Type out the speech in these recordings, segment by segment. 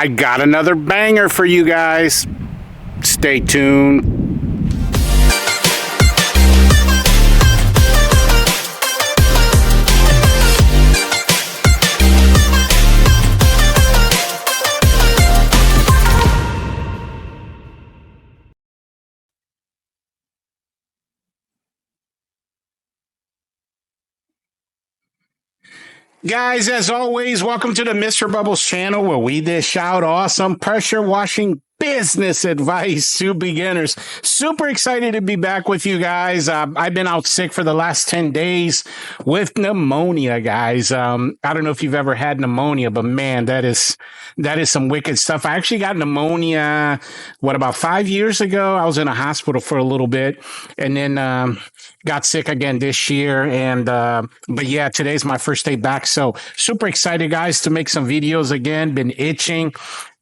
I got another banger for you guys. Stay tuned. Guys, as always, welcome to the Mr. Bubbles channel where we dish out awesome pressure washing business advice to beginners. Super excited to be back with you guys. I've been out sick for the last 10 days with pneumonia, guys. I don't know if you've ever had pneumonia, but man, that is some wicked stuff. I actually got pneumonia, about 5 years ago? I was in a hospital for a little bit and then got sick again this year. And but yeah, today's my first day back. So super excited, guys, to make some videos again. Been itching.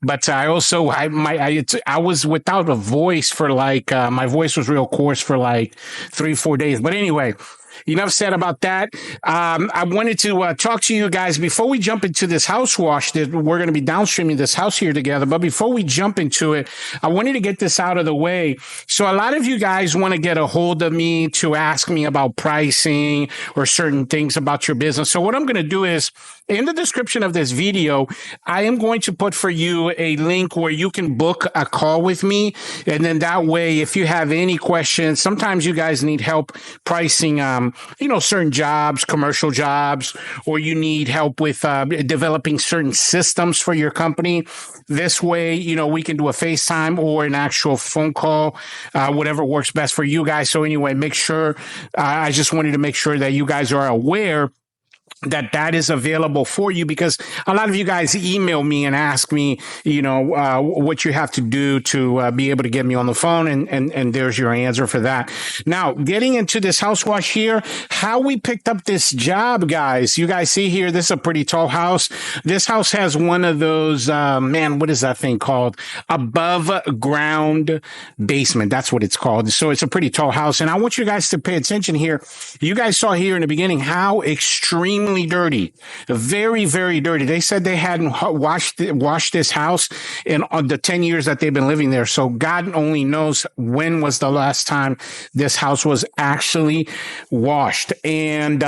But I also, I was without a voice for my voice was real coarse for 3-4 days. But anyway, enough said about that. I wanted to talk to you guys before we jump into this house wash that we're going to be downstreaming this house here together. But before we jump into it, I wanted to get this out of the way. So a lot of you guys want to get a hold of me to ask me about pricing or certain things about your business. So what I'm going to do is, in the description of this video, I am going to put for you a link where you can book a call with me. And then that way, if you have any questions, sometimes you guys need help pricing, certain jobs, commercial jobs, or you need help with developing certain systems for your company. This way, we can do a FaceTime or an actual phone call, whatever works best for you guys. So anyway, make sure, I just wanted to make sure that you guys are aware that is available for you, because a lot of you guys email me and ask me, what you have to do to be able to get me on the phone. And there's your answer for that. Now, getting into this house wash here, how we picked up this job, guys. You guys see here, this is a pretty tall house. This house has one of those, what is that thing called? Above ground basement. That's what it's called. So it's a pretty tall house. And I want you guys to pay attention here. You guys saw here in the beginning how extremely dirty, very, very dirty. They said they hadn't washed this house in the 10 years that they've been living there. So God only knows when was the last time this house was actually washed. And,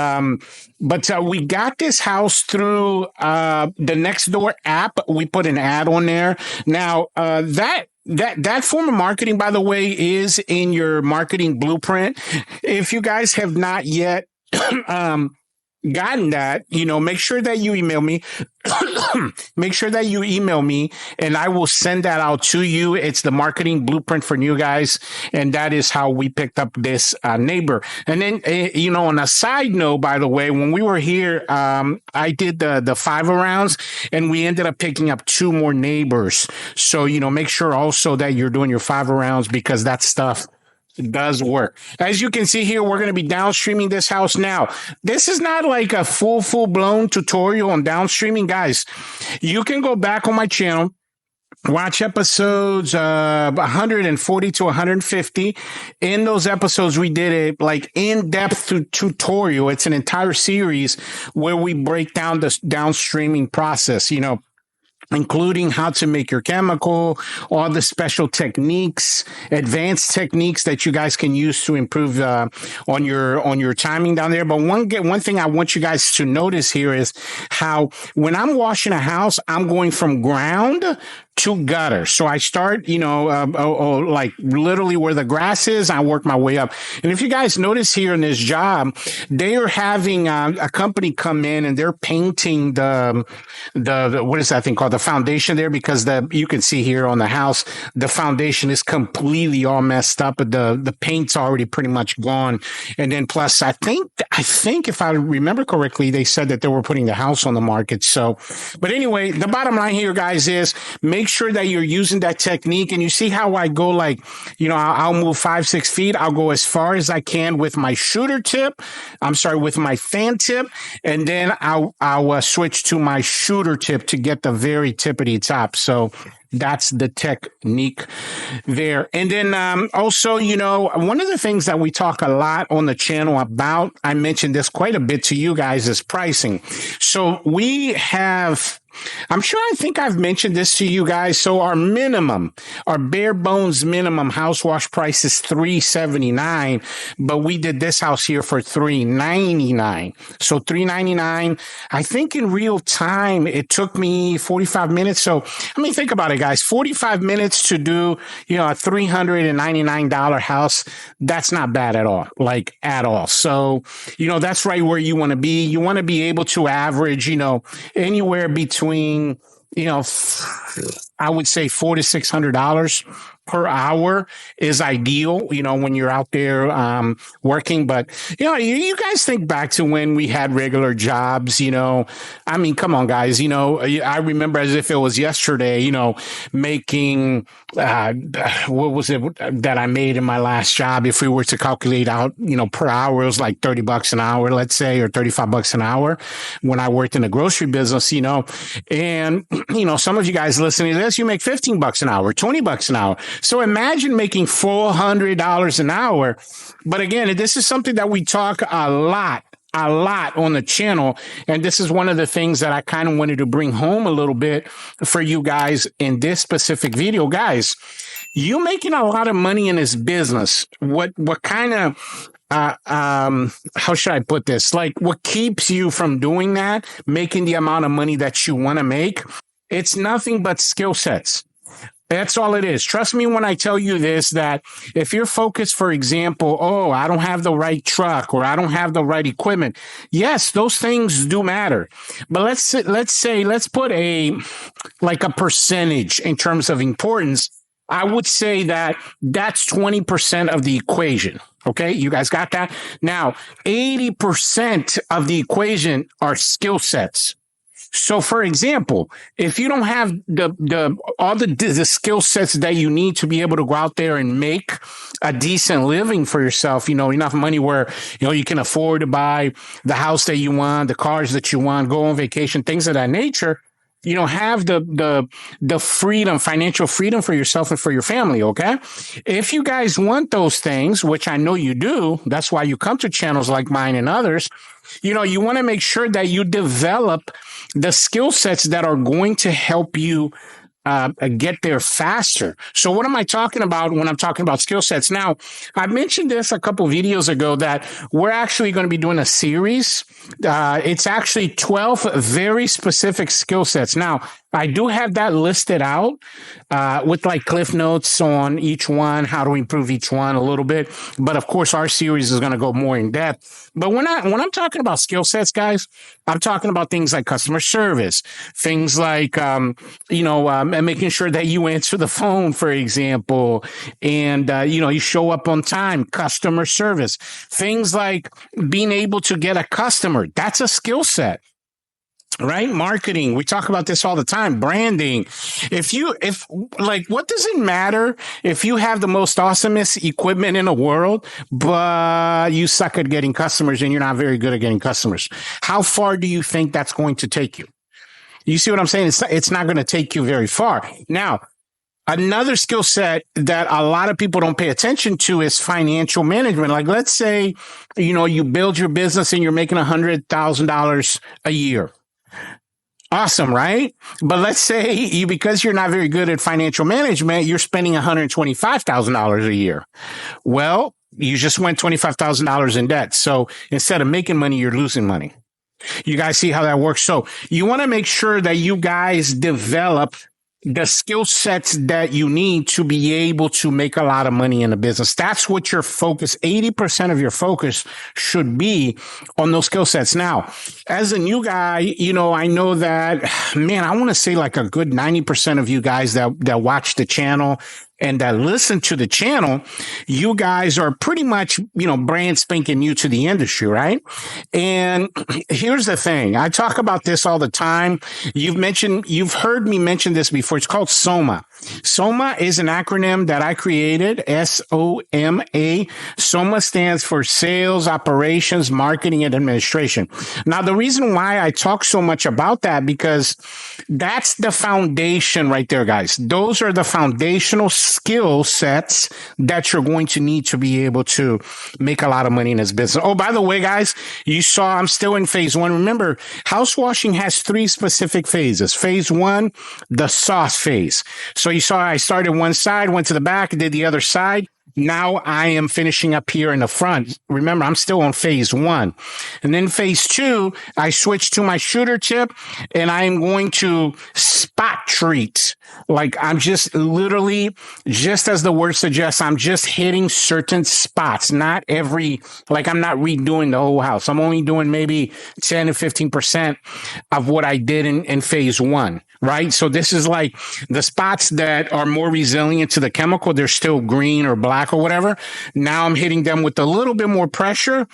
but we got this house through the Nextdoor app. We put an ad on there. Now, that form of marketing, by the way, is in your marketing blueprint. If you guys have not yet, gotten that, make sure that you email me. Make sure that you email me and I will send that out to you. It's the marketing blueprint for new guys. And that is how we picked up this neighbor. And then, on a side note, by the way, when we were here, I did the 5 rounds and we ended up picking up 2 more neighbors. So, make sure also that you're doing your 5 rounds, because that stuff does work. As you can see here, we're going to be downstreaming this house now. This is not like a full-blown tutorial on downstreaming, guys. You can go back on my channel, watch episodes 140 to 150. In those episodes, we did a in-depth tutorial. It's an entire series where we break down the downstreaming process, including how to make your chemical, all the special techniques, advanced techniques that you guys can use to improve on your timing down there. But one thing I want you guys to notice here is how when I'm washing a house, I'm going from ground to gutter. So I start, literally where the grass is, I work my way up. And if you guys notice here in this job, they are having a company come in and they're painting the what is that thing called? The foundation there, because you can see here on the house, the foundation is completely all messed up. The paint's already pretty much gone. And then plus, I think if I remember correctly, they said that they were putting the house on the market. So, but anyway, the bottom line here, guys, is make sure that you're using that technique. And you see how I go I'll move 5-6 feet. I'll go as far as I can with my with my fan tip. And then I'll switch to my shooter tip to get the very tippity top. So that's the technique there. And then also, one of the things that we talk a lot on the channel about, I mentioned this quite a bit to you guys, is pricing. So we have I think I've mentioned this to you guys. So our bare bones minimum house wash price is $379, but we did this house here for $399. So $399. I think in real time it took me 45 minutes. So I mean, think about it, guys. 45 minutes to do, a $399 house. That's not bad at all, like at all. So, that's right where you want to be. You want to be able to average, anywhere between, I would say $400 to $600 per hour is ideal, when you're out there working. But, you guys think back to when we had regular jobs, I mean, come on, guys, I remember as if it was yesterday, making, what was it that I made in my last job? If we were to calculate out, per hour, it was like $30 an hour, let's say, or $35 an hour when I worked in the grocery business, and, some of you guys listening to this, you make $15 an hour, $20 an hour. So imagine making $400 an hour. But again, this is something that we talk a lot on the channel. And this is one of the things that I kind of wanted to bring home a little bit for you guys in this specific video. Guys, you making a lot of money in this business. What kind of, how should I put this? Like, what keeps you from doing that, making the amount of money that you want to make? It's nothing but skill sets. That's all it is. Trust me when I tell you this, that if you're focused, for example, I don't have the right truck or I don't have the right equipment. Yes, those things do matter. But let's put a percentage in terms of importance. I would say that's 20% of the equation. Okay, you guys got that? Now, 80% of the equation are skill sets. So, for example, if you don't have all the skill sets that you need to be able to go out there and make a decent living for yourself, enough money where, you can afford to buy the house that you want, the cars that you want, go on vacation, things of that nature, have the freedom, financial freedom for yourself and for your family. Okay. If you guys want those things, which I know you do, that's why you come to channels like mine and others, you want to make sure that you develop the skill sets that are going to help you get there faster. So what am I talking about when I'm talking about skill sets? Now, I mentioned this a couple videos ago that we're actually going to be doing a series. It's actually 12 very specific skill sets. Now, I do have that listed out with like cliff notes on each one, how to improve each one a little bit. But of course, our series is going to go more in depth. But when I'm talking about skill sets, guys, I'm talking about things like customer service, things like, making sure that you answer the phone, for example, and, you show up on time, customer service, things like being able to get a customer. That's a skill set. Right? Marketing. We talk about this all the time. Branding. What does it matter if you have the most awesomest equipment in the world, but you suck at getting customers and you're not very good at getting customers? How far do you think that's going to take you? You see what I'm saying? It's not going to take you very far. Now, another skill set that a lot of people don't pay attention to is financial management. Like, let's say, you build your business and you're making $100,000 a year. Awesome, right? But let's say because you're not very good at financial management, you're spending $125,000 a year. Well, you just went $25,000 in debt. So instead of making money, you're losing money. You guys see how that works? So you want to make sure that you guys develop the skill sets that you need to be able to make a lot of money in a business. That's what your focus, 80% of your focus should be on those skill sets. Now, as a new guy, I know that, man, I want to say like a good 90% of you guys that watch the channel and that listen to the channel, you guys are pretty much, brand spanking new to the industry, right? And here's the thing. I talk about this all the time. You've heard me mention this before. It's called SOMA. SOMA is an acronym that I created, SOMA. SOMA stands for Sales, Operations, Marketing, and Administration. Now, the reason why I talk so much about that, because that's the foundation right there, guys. Those are the foundational skill sets that you're going to need to be able to make a lot of money in this business. Oh, by the way, guys, you saw I'm still in phase one. Remember, house washing has 3 specific phases. Phase one, the sauce phase. So you saw I started one side, went to the back, did the other side. Now I am finishing up here in the front. Remember, I'm still on phase one. And then phase two, I switched to my shooter tip and I am going to spot treat. Like I'm just literally, just as the word suggests, I'm just hitting certain spots, not every, like I'm not redoing the whole house. I'm only doing maybe 10 to 15% of what I did in phase one. Right. So this is like the spots that are more resilient to the chemical. They're still green or black or whatever. Now I'm hitting them with a little bit more pressure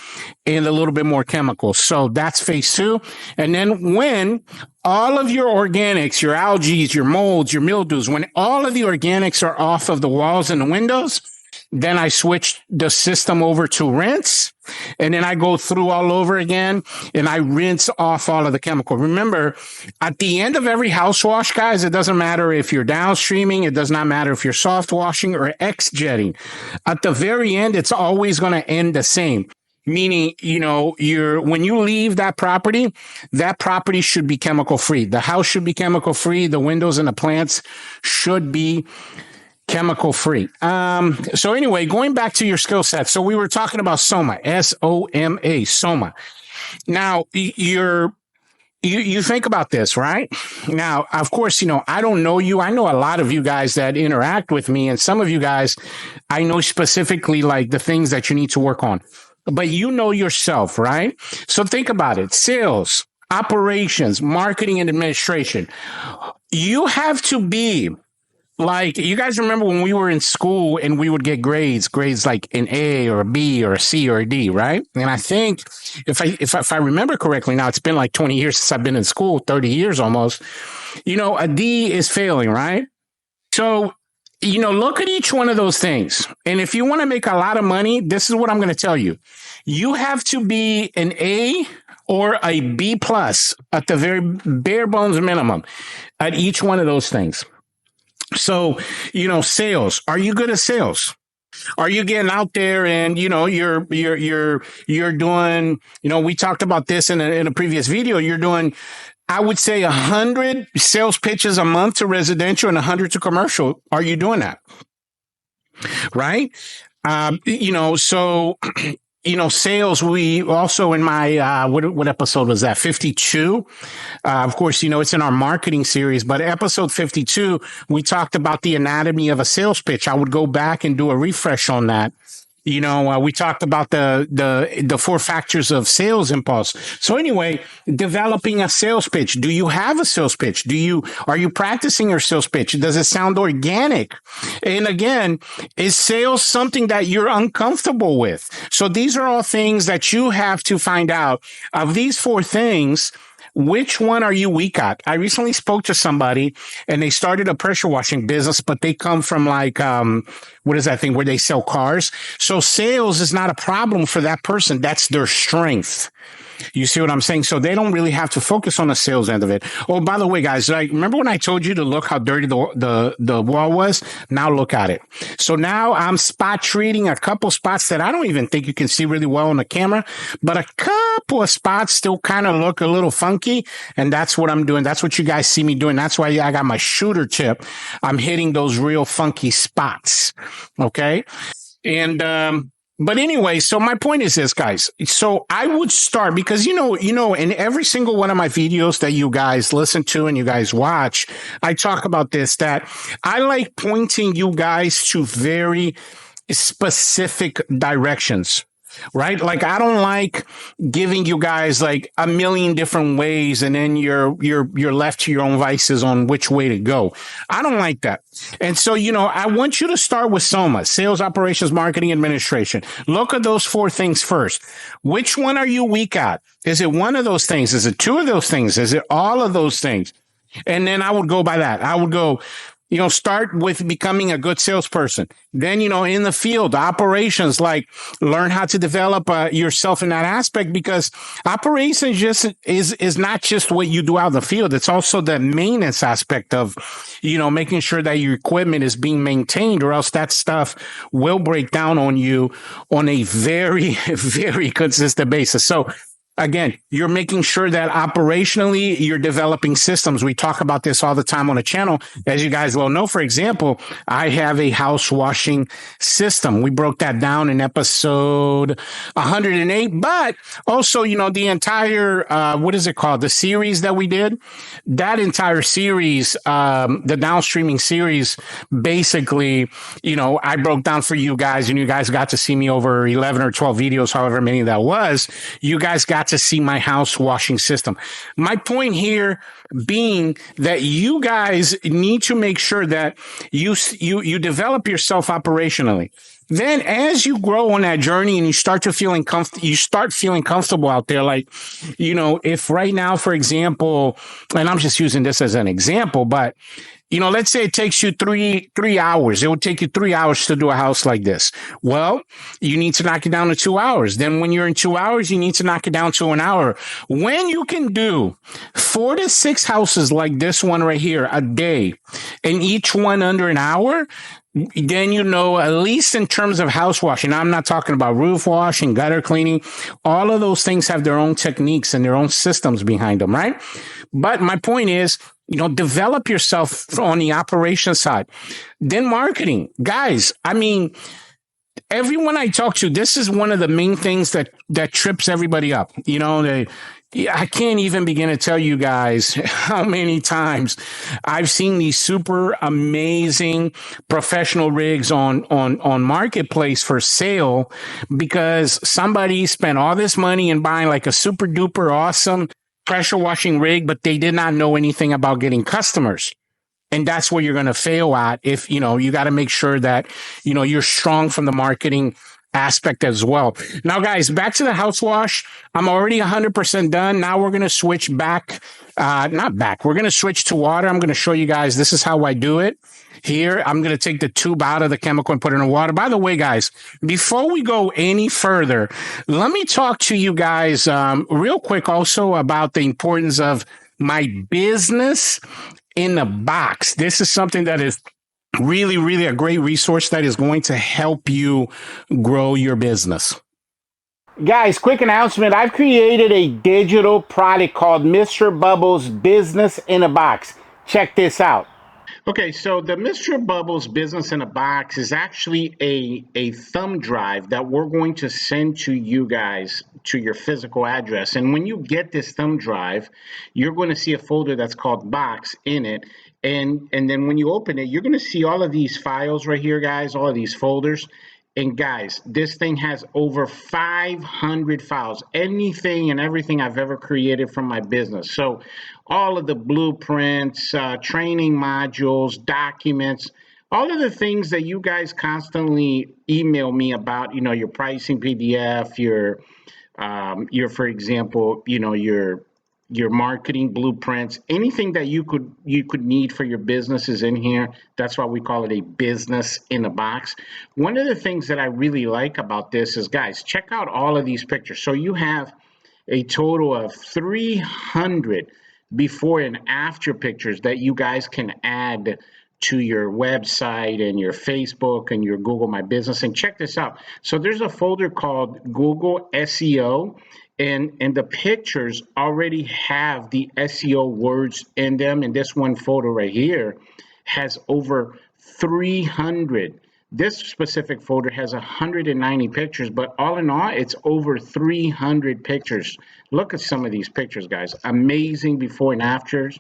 and a little bit more chemical. So that's phase two. And then when all of your organics, your algae, your molds, your mildews, when all of the organics are off of the walls and the windows, then I switch the system over to rinse, and then I go through all over again, and I rinse off all of the chemical. Remember, at the end of every house wash, guys, it doesn't matter if you're downstreaming. It does not matter if you're soft washing or X-jetting. At the very end, it's always going to end the same. Meaning, you know, when you leave that property should be chemical free. The house should be chemical free. The windows and the plants should be chemical free. So anyway, going back to your skill set. So we were talking about SOMA, S-O-M-A, SOMA. Now you think about this, right? Now, of course, you know, I don't know you. I know a lot of you guys that interact with me, and some of you guys, I know specifically like the things that you need to work on, but you know yourself, right? So think about it. Sales, operations, marketing, and administration. You have to be like, you guys remember when we were in school and we would get grades like an A or a B or a C or a D, right? And I think if I remember correctly, now it's been like 20 years since I've been in school, 30 years almost, you know, a D is failing, right? So, you know, look at each one of those things. And if you want to make a lot of money, this is what I'm going to tell you. You have to be an A or a B plus at the very bare bones minimum at each one of those things. So, you know, sales. Are you good at sales? Are you getting out there and, you know, you're doing, you know, we talked about this in a previous video. You're doing, I would say 100 sales pitches a month to residential and 100 to commercial. Are you doing that? Right? You know, so, you know, sales, we also in my, what episode was that? 52. Of course, you know, it's in our marketing series, but episode 52, we talked about the anatomy of a sales pitch. I would go back and do a refresh on that. You know, we talked about the 4 factors of sales impulse. So anyway, developing a sales pitch. Do you have a sales pitch? Are you practicing your sales pitch? Does it sound organic? And again, is sales something that you're uncomfortable with? So these are all things that you have to find out. Of these 4 things, which one are you weak at? I recently spoke to somebody and they started a pressure washing business, but they come from like, what is that thing where they sell cars? So sales is not a problem for that person. That's their strength. You see what I'm saying? So they don't really have to focus on the sales end of it. Oh, by the way, guys, like, remember when I told you to look how dirty the wall was? Now look at it. So now I'm spot treating a couple spots that I don't even think you can see really well on the camera, but a couple of spots still kind of look a little funky. And that's what I'm doing. That's what you guys see me doing. That's why I got my shooter tip. I'm hitting those real funky spots. Okay. And, but anyway, so my point is this, guys. So I would start because, you know, in every single one of my videos that you guys listen to and you guys watch, I talk about this, that I like pointing you guys to very specific directions. Right? Like, I don't like giving you guys like a million different ways and then you're left to your own vices on which way to go. I don't like that. And so, you know, I want you to start with SOMA, sales, operations, marketing, administration. Look at those 4 things first. Which one are you weak at? Is it one of those things? Is it 2 of those things? Is it all of those things? And then I would go by that. I would go, Start with becoming a good salesperson. Then, in the field, operations, like learn how to develop yourself in that aspect, because operations just is not just what you do out in the field. It's also the maintenance aspect of, making sure that your equipment is being maintained, or else that stuff will break down on you on a very, very consistent basis. So again, you're making sure that operationally you're developing systems. We talk about this all the time on the channel. As you guys well know, for example, I have a house washing system. We broke that down in episode 108, but also, the entire, what is it called? The series that we did, that entire series, the downstreaming series, basically, I broke down for you guys, and you guys got to see me over 11 or 12 videos, however many that was. You guys got to see my house washing system. My point here being that you guys need to make sure that you develop yourself operationally. Then as you grow on that journey and you start feeling comfortable out there, like, if right now, for example, and I'm just using this as an example, but let's say it takes you three hours. It will take you 3 hours to do a house like this. Well, you need to knock it down to 2 hours. Then when you're in 2 hours, you need to knock it down to an hour. When you can do 4 to 6 houses like this one right here a day, and each one under an hour, then at least in terms of house washing. I'm not talking about roof washing, gutter cleaning. All of those things have their own techniques and their own systems behind them, right? But my point is, develop yourself on the operation side. Then marketing. Guys, everyone I talk to, this is one of the main things that trips everybody up. I can't even begin to tell you guys how many times I've seen these super amazing professional rigs on Marketplace for sale, because somebody spent all this money in buying like a super duper awesome pressure washing rig, but they did not know anything about getting customers. And that's where you're going to fail at. If, you got to make sure that, you're strong from the marketing aspect as well. Now, guys, back to the house wash. I'm already 100% done. Now we're going to switch back. We're going to switch to water. I'm going to show you guys. This is how I do it. Here, I'm going to take the tube out of the chemical and put it in the water. By the way, guys, before we go any further, let me talk to you guys real quick also about the importance of my business in a box. This is something that is really, really a great resource that is going to help you grow your business. Guys, quick announcement. I've created a digital product called Mr. Bubbles Business in a Box. Check this out. Okay, so the Mr. Bubbles Business in a Box is actually a thumb drive that we're going to send to you guys to your physical address. And when you get this thumb drive, you're going to see a folder that's called Box in it. And then when you open it, you're going to see all of these files right here, guys, all of these folders. And guys, this thing has over 500 files, anything and everything I've ever created from my business. So all of the blueprints, training modules, documents, all of the things that you guys constantly email me about, your pricing PDF, your for example, your marketing blueprints, anything that you could need for your business is in here. That's why we call it a business in a box. One of the things that I really like about this is, guys, check out all of these pictures. So you have a total of 300 before and after pictures that you guys can add to your website and your Facebook and your Google My Business. And check this out. So there's a folder called Google SEO. And the pictures already have the SEO words in them. And this one photo right here has over 300. This specific folder has 190 pictures, but all in all, it's over 300 pictures. Look at some of these pictures, guys. Amazing before and after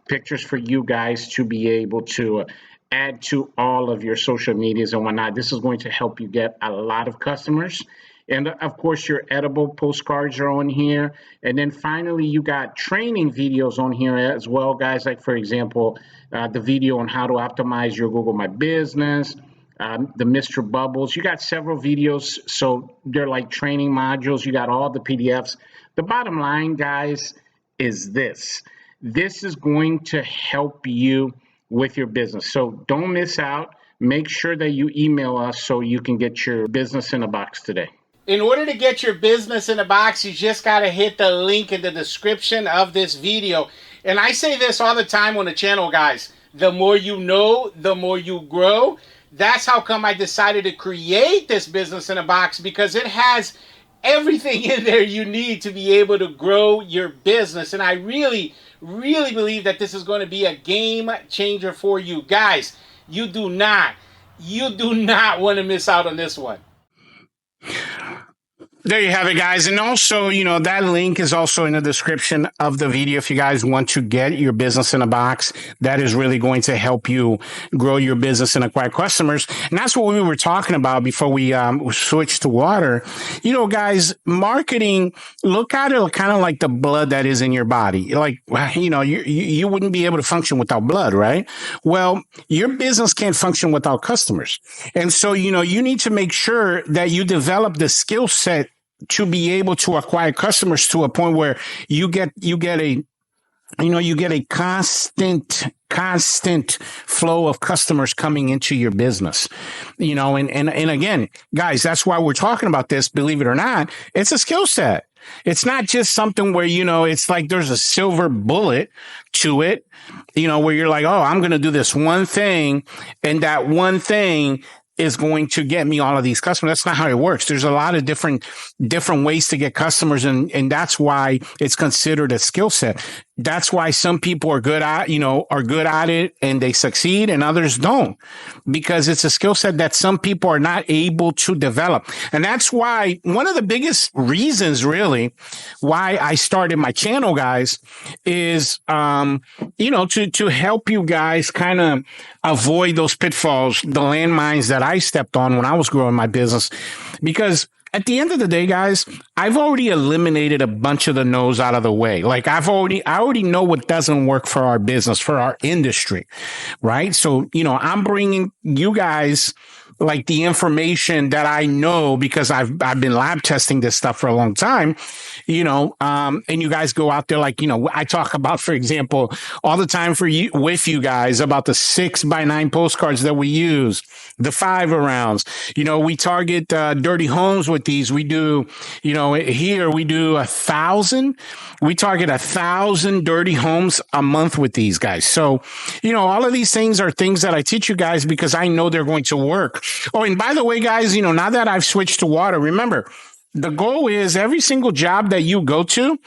pictures for you guys to be able to add to all of your social medias and whatnot. This is going to help you get a lot of customers. And of course, your edible postcards are on here. And then finally, you got training videos on here as well, guys. Like, for example, the video on how to optimize your Google My Business, the Mr. Bubbles. You got several videos. So they're like training modules. You got all the PDFs. The bottom line, guys, is this. This is going to help you with your business. So don't miss out. Make sure that you email us so you can get your business in a box today. In order to get your business in a box, you just got to hit the link in the description of this video. And I say this all the time on the channel, guys. The more you know, the more you grow. That's how come I decided to create this business in a box, because it has everything in there you need to be able to grow your business. And I really believe that this is going to be a game changer for you. Guys, you do not want to miss out on this one. There you have it, guys. And also, you know, that link is also in the description of the video. If you guys want to get your business in a box, that is really going to help you grow your business and acquire customers. And that's what we were talking about before we switched to water. You know, guys, marketing, look at it kind of like the blood that is in your body. Like, you know, you wouldn't be able to function without blood, right? Well, your business can't function without customers. And so, you know, you need to make sure that you develop the skill set to be able to acquire customers to a point where you get a constant flow of customers coming into your business, you know, and again, guys, that's why we're talking about this. Believe it or not, it's a skill set. It's not just something where, you know, it's like there's a silver bullet to it, you know, where you're like, oh, I'm going to do this one thing, and that one thing is going to get me all of these customers. That's not how it works. There's a lot of different ways to get customers. And that's why it's considered a skill set. That's why some people are good at it and they succeed, and others don't, because it's a skill set that some people are not able to develop. And that's why one of the biggest reasons really why I started my channel, guys, is, to help you guys kind of avoid those pitfalls, the landmines that I stepped on when I was growing my business. Because at the end of the day, guys, I've already eliminated a bunch of the no's out of the way. Like I already know what doesn't work for our business, for our industry, right? So, you know, I'm bringing you guys like the information that I know, because I've been lab testing this stuff for a long time, you know, and you guys go out there, like, you know, I talk about, for example, all the time with you guys about the 6x9 postcards that we use, the 5 rounds. You know, we target dirty homes with these. We do, you know, here we do 1,000. We target 1,000 dirty homes a month with these guys. So, you know, all of these things are things that I teach you guys because I know they're going to work. Oh, and by the way, guys, you know, now that I've switched to water, remember, the goal is every single job that you go to,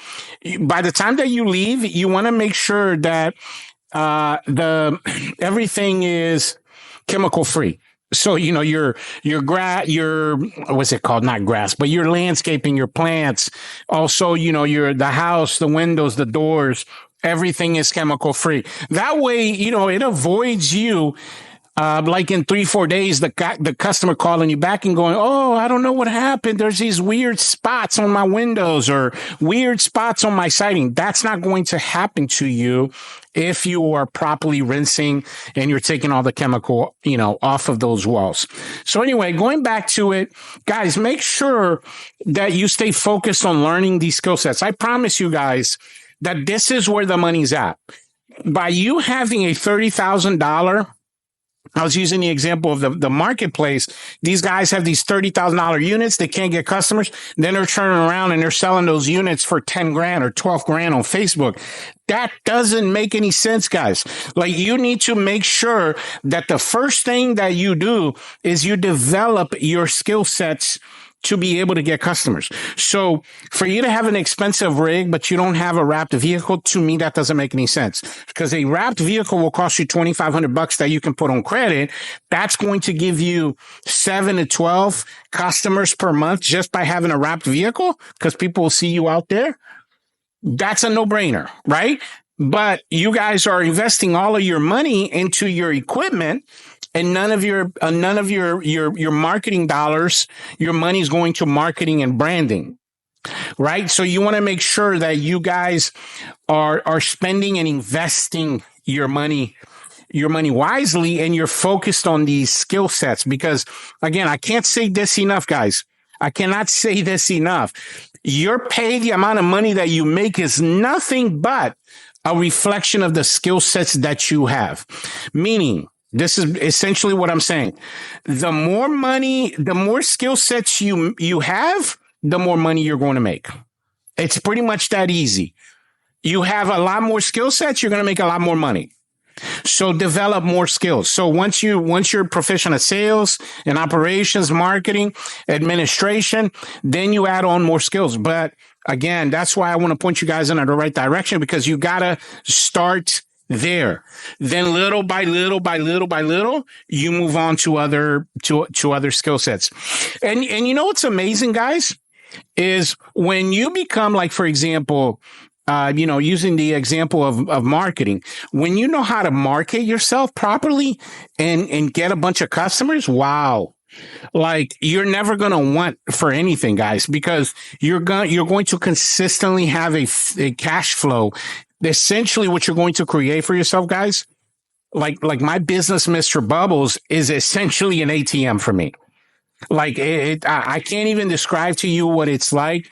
by the time that you leave, you want to make sure that everything is chemical free. So, you know, your what's it called? Not grass, but your landscaping, your plants. Also, you know, the house, the windows, the doors, everything is chemical free. That way, you know, it avoids you, like in 3-4 days, the customer calling you back and going, oh, I don't know what happened. There's these weird spots on my windows or weird spots on my siding. That's not going to happen to you if you are properly rinsing and you're taking all the chemical, you know, off of those walls. So anyway, going back to it, guys, make sure that you stay focused on learning these skill sets. I promise you guys that this is where the money's at. By you having a $30,000, I was using the example of the marketplace. These guys have these $30,000 units. They can't get customers. Then they're turning around and they're selling those units for 10 grand or 12 grand on Facebook. That doesn't make any sense, guys. Like, you need to make sure that the first thing that you do is you develop your skill sets to be able to get customers. So for you to have an expensive rig, but you don't have a wrapped vehicle, to me, that doesn't make any sense, because a wrapped vehicle will cost you $2,500 that you can put on credit. That's going to give you 7 to 12 customers per month just by having a wrapped vehicle, because people will see you out there. That's a no-brainer, right? But you guys are investing all of your money into your equipment, and none of your marketing dollars, your money is going to marketing and branding, right? So you want to make sure that you guys are spending and investing your money wisely, and you're focused on these skill sets. Because again, I can't say this enough, guys. I cannot say this enough. Your pay, the amount of money that you make, is nothing but a reflection of the skill sets that you have. Meaning, this is essentially what I'm saying. The more money, the more skill sets you have, the more money you're going to make. It's pretty much that easy. You have a lot more skill sets, you're going to make a lot more money. So develop more skills. So once you're proficient at sales and operations, marketing, administration, then you add on more skills. But again, that's why I want to point you guys in the right direction, because you got to start there. Then little by little by little by little, you move on to other skill sets. And you know what's amazing, guys, is when you become, like, for example, using the example of marketing, when you know how to market yourself properly and get a bunch of customers, wow. Like, you're never going to want for anything, guys, because you're going to consistently have a cash flow. Essentially, what you're going to create for yourself, guys, like my business, Mr. Bubbles, is essentially an ATM for me. Like, I can't even describe to you what it's like,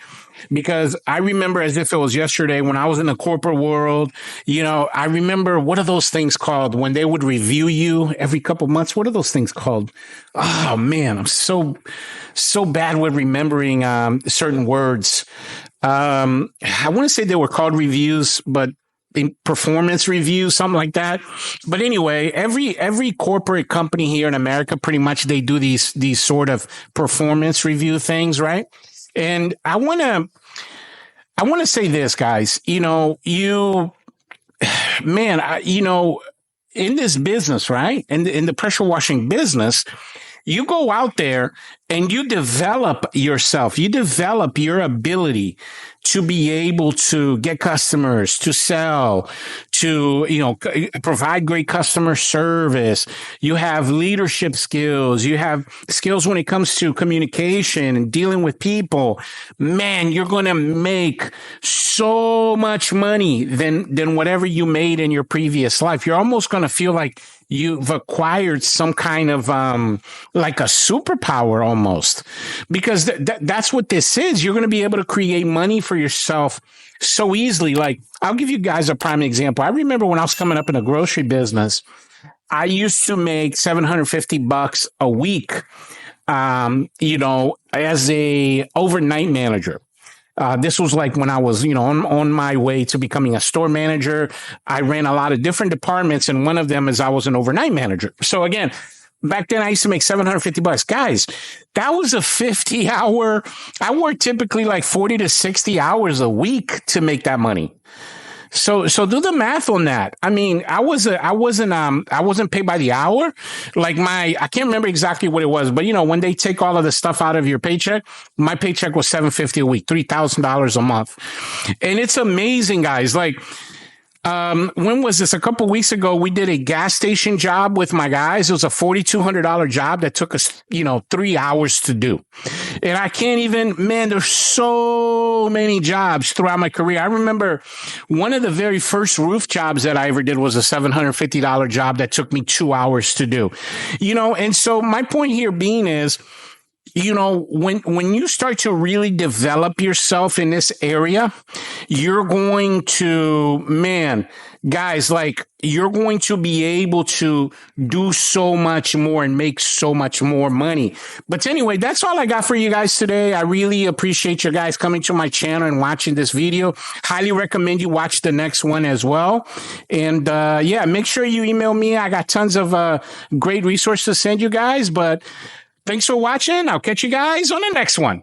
because I remember as if it was yesterday when I was in the corporate world. I remember, what are those things called when they would review you every couple months? What are those things called? Oh man, I'm so bad with remembering certain words. I want to say they were called reviews, but in performance reviews, something like that. But anyway, every corporate company here in America, pretty much, they do these sort of performance review things, right? And I want to say this, guys, in this business, right? In the pressure washing business, you go out there and you develop yourself. You develop your ability to be able to get customers, to sell, to, provide great customer service. You have leadership skills. You have skills when it comes to communication and dealing with people. Man, you're going to make so much money than whatever you made in your previous life. You're almost going to feel like you've acquired some kind of, like a superpower almost, because that's what this is. You're going to be able to create money for yourself so easily. Like, I'll give you guys a prime example. I remember when I was coming up in the grocery business, I used to make $750 a week, as a overnight manager. This was like when I was, on my way to becoming a store manager. I ran a lot of different departments, and one of them is I was an overnight manager. So again, back then I used to make $750. Guys, that was a 50-hour. I worked typically like 40 to 60 hours a week to make that money. So do the math on that. I mean, I wasn't paid by the hour. Like I can't remember exactly what it was, but when they take all of the stuff out of your paycheck, my paycheck was $750 a week, $3,000 a month. And it's amazing, guys. Like, when was this? A couple weeks ago, we did a gas station job with my guys. It was a $4,200 job that took us, 3 hours to do. And I can't even, man, there's so many jobs throughout my career. I remember one of the very first roof jobs that I ever did was a $750 job that took me 2 hours to do, and so my point here being is, when you start to really develop yourself in this area, you're going to, man, guys, like, you're going to be able to do so much more and make so much more money. But anyway, that's all I got for you guys today. I really appreciate you guys coming to my channel and watching this video. Highly recommend you watch the next one as well. And make sure you email me. I got tons of great resources to send you guys. But thanks for watching. I'll catch you guys on the next one.